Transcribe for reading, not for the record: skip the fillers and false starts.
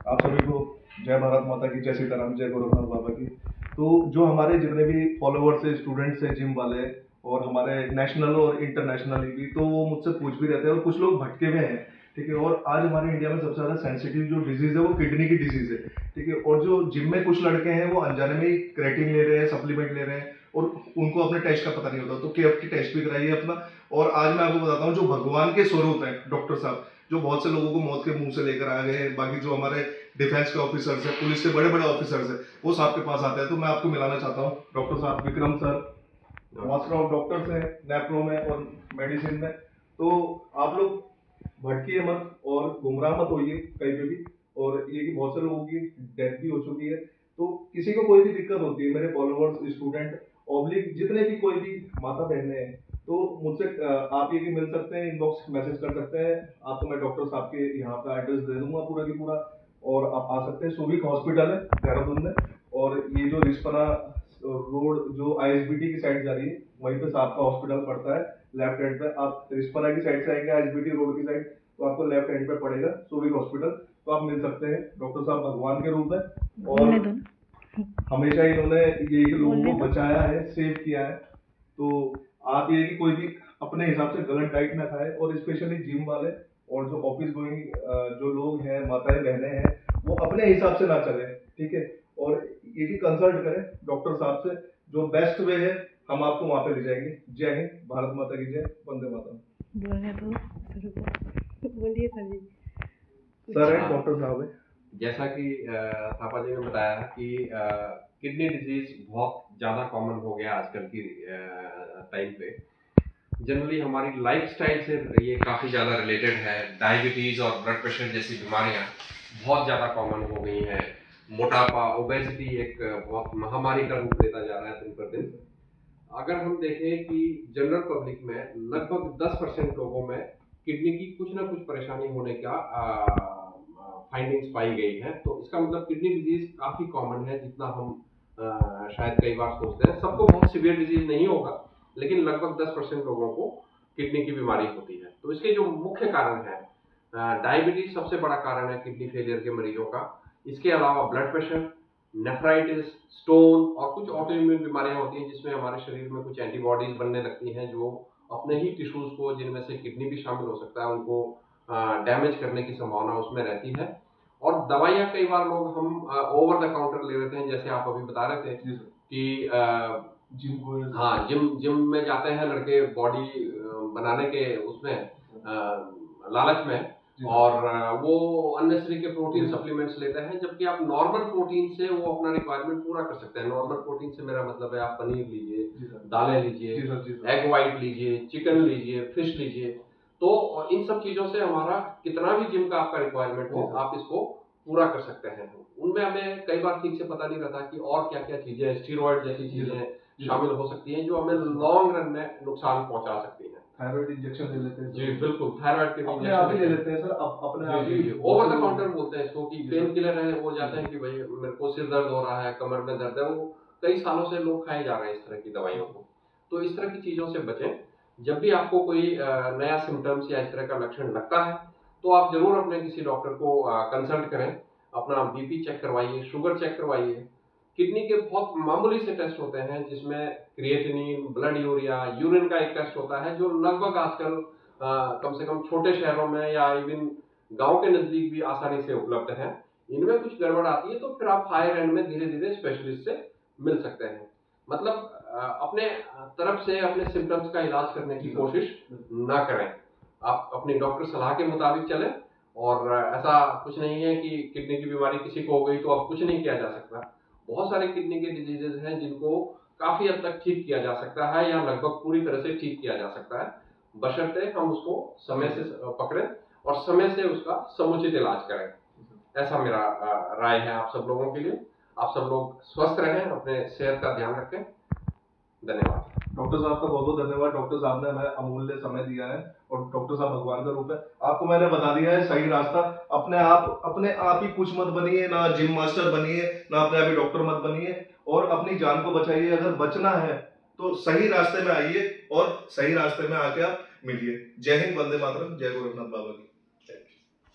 आप सभी को जय भारत माता की, जय सीताराम, जय गोरखनाथ बाबा की। तो जो हमारे जितने भी फॉलोवर्स है, स्टूडेंट्स है जिम वाले, और हमारे नेशनल और इंटरनेशनल भी, तो वो मुझसे पूछ भी रहते हैं और कुछ लोग भटके हुए हैं। ठीक है। और आज हमारे इंडिया में सबसे ज़्यादा सेंसिटिव जो डिजीज़ है वो किडनी की डिजीज़ है। ठीक है। और जो जिम में कुछ लड़के हैं वो अनजाने में ही क्रेटिन ले रहे हैं, सप्लीमेंट ले रहे हैं, और उनको अपने टेस्ट का पता नहीं होता। तो केएफ की टेस्ट भी कराइए अपना। और आज मैं आपको बताता हूँ, जो भगवान के स्वरूप हैं डॉक्टर साहब, जो बहुत से लोगों को मौत के मुंह से लेकर आ गए हैं, बाकी जो हमारे डिफेंस के ऑफिसर्स हैं, पुलिस के बड़े बड़े ऑफिसर्स हैं, वो साहब के पास आते हैं। तो मैं आपको मिलाना चाहता हूँ डॉक्टर साहब Vikram sir, master of doctors हैं नेफ्रो में और मेडिसिन में। तो आप लोग भटकिए मत और गुमराह मत होइए कहीं पे भी। और ये कि बहुत से लोगों की डेथ भी हो चुकी है। तो किसी को कोई भी दिक्कत होती है, मेरे फॉलोअर्स, स्टूडेंट, ऑब्लिक जितने भी कोई भी माता बहने हैं, तो मुझसे आप ये कि मिल सकते हैं, इनबॉक्स मैसेज कर सकते हैं। आपको मैं डॉक्टर साहब के यहाँ का एड्रेस दे दूंगा पूरा की पूरा, और आप आ सकते हैं। सुविक हॉस्पिटल है देहरादून में, और ये जो रिस्पना रोड जो आईएसबीटी की साइड जा रही है, वहीं पे साहब का हॉस्पिटल पड़ता है। लेफ्ट हैंड पे आप रिस्पना की साइड से आएंगे आईएसबीटी रोड की साइड, तो आपको लेफ्ट हैंड पे पड़ेगा सुविक हॉस्पिटल। तो आप मिल सकते हैं। डॉक्टर साहब भगवान के रूप है, और हमेशा इन्होंने ये लोगों को बचाया है, सेव किया है। तो आप ये कि कोई भी अपने हिसाब से गलत डाइट ना खाए, और स्पेशली जिम वाले और जो ऑफिस गोइंग जो लोग हैं, माताएं बहनें हैं, वो अपने हिसाब से ना चले। ठीक है। और ये कि कंसल्ट करें डॉक्टर साहब से, जो बेस्ट वे है हम आपको वहां पे ले जाएंगे। जय हिंद, भारत माता की जय, वंदे मातरम। बोलने दो सर को, बोलिए सर जी। सर है, डॉक्टर साहब है। जैसा कि थापा जी ने बताया कि किडनी डिजीज बहुत ज़्यादा कॉमन हो गया आजकल की टाइम पे। जनरली हमारी लाइफस्टाइल से ये काफ़ी ज़्यादा रिलेटेड है। डायबिटीज़ और ब्लड प्रेशर जैसी बीमारियां बहुत ज़्यादा कॉमन हो गई हैं। मोटापा, ओबेसिटी एक बहुत महामारी का रूप लेता जा रहा है दिन पर दिन। अगर हम देखें कि जनरल पब्लिक में लगभग 10% लोगों में किडनी की कुछ ना कुछ परेशानी होने का फाइंडिंग्स पाई गई हैं। तो इसका मतलब किडनी डिजीज काफ़ी कॉमन है, जितना हम शायद कई बार सोचते हैं। सबको बहुत सीवियर डिजीज नहीं होगा, लेकिन लगभग 10% लोगों को किडनी की बीमारी होती है। तो इसके जो मुख्य कारण है, डायबिटीज सबसे बड़ा कारण है किडनी फेलियर के मरीजों का। इसके अलावा ब्लड प्रेशर, नेफ्राइटिस, स्टोन और कुछ ऑटो इम्यून बीमारियां होती हैं जिसमें हमारे शरीर में कुछ एंटीबॉडीज बनने लगती हैं, जो अपने ही टिश्यूज को, जिनमें से किडनी भी शामिल हो सकता है, उनको डैमेज करने की संभावना उसमें रहती है। और दवाइयाँ कई बार लोग हम ओवर द काउंटर ले लेते हैं, जैसे आप अभी बता रहे थे कि जिम में जाते हैं लड़के बॉडी बनाने के उसमें लालच में, और वो अननेसेसरी के प्रोटीन सप्लीमेंट्स लेते हैं, जबकि आप नॉर्मल प्रोटीन से वो अपना रिक्वायरमेंट पूरा कर सकते हैं। नॉर्मल प्रोटीन से मेरा मतलब है आप पनीर लीजिए, दालें लीजिए, एग वाइट लीजिए, चिकन लीजिए, फिश लीजिए। तो इन सब चीजों से हमारा कितना भी जिम का आपका रिक्वायरमेंट हो, आप इसको पूरा कर सकते हैं। उनमें हमें कई बार ठीक से पता नहीं रहता कि और क्या क्या चीजें, स्टीरॉयड जैसी चीजें शामिल हो सकती हैं, जो हमें लॉन्ग रन में नुकसान पहुंचा सकती हैं। थायराइड इंजेक्शन ले लेते हैं जी बिल्कुल, थायराइड के अपने आप ही ले लेते हैं सर, अपने आप ही ओवर द काउंटर बोलते हैं इसको, कि पेन किलर है। वो जाते हैं कि भाई मेरे को सिर दर्द हो रहा है, कमर में दर्द है, वो कई सालों से लोग खाए जा रहे हैं इस तरह की दवाइयों को। तो इस तरह की चीजों से बचें। जब भी आपको कोई नया सिम्टम्स या इस तरह का लक्षण लगता है, तो आप जरूर अपने किसी डॉक्टर को कंसल्ट करें। अपना बीपी चेक करवाइए, शुगर चेक करवाइए। किडनी के बहुत मामूली से टेस्ट होते हैं, जिसमें क्रिएटिनिन, ब्लड यूरिया, यूरिन का एक टेस्ट होता है, जो लगभग आजकल कम से कम छोटे शहरों में या इवन गांव के नजदीक भी आसानी से उपलब्ध है। इनमें कुछ गड़बड़ आती है तो फिर आप हायर एंड में धीरे धीरे स्पेशलिस्ट से मिल सकते हैं। मतलब अपने तरफ से अपने सिम्टम्स का इलाज करने की कोशिश ना करें। आप अपनी डॉक्टर सलाह के मुताबिक चलें, और ऐसा कुछ नहीं है कि किडनी की बीमारी किसी को हो गई तो अब कुछ नहीं किया जा सकता। बहुत सारे किडनी के डिजीजेज हैं जिनको काफी हद तक ठीक किया जा सकता है, या लगभग पूरी तरह से ठीक किया जा सकता है, बशर्ते हम उसको समय से पकड़ें और समय से उसका समुचित इलाज करें। ऐसा मेरा राय है आप सब लोगों के लिए। आप सब लोग स्वस्थ रहें, अपने सेहत का ध्यान रखें। धन्यवाद। डॉक्टर साहब का बहुत बहुत धन्यवाद। डॉक्टर साहब ने हमें अमूल्य समय दिया है, और डॉक्टर साहब भगवान का रूप है। आपको मैंने बता दिया है सही रास्ता। अपने आप ही कुछ मत बनिए, ना जिम मास्टर बनिए, ना अपने आप ही डॉक्टर मत बनिए, और अपनी जान को बचाइए। अगर बचना है तो सही रास्ते में आइए, और सही रास्ते में आके आप मिलिए। जय हिंद, वंदे मातरम, जय गोरखनाथ बाबा की।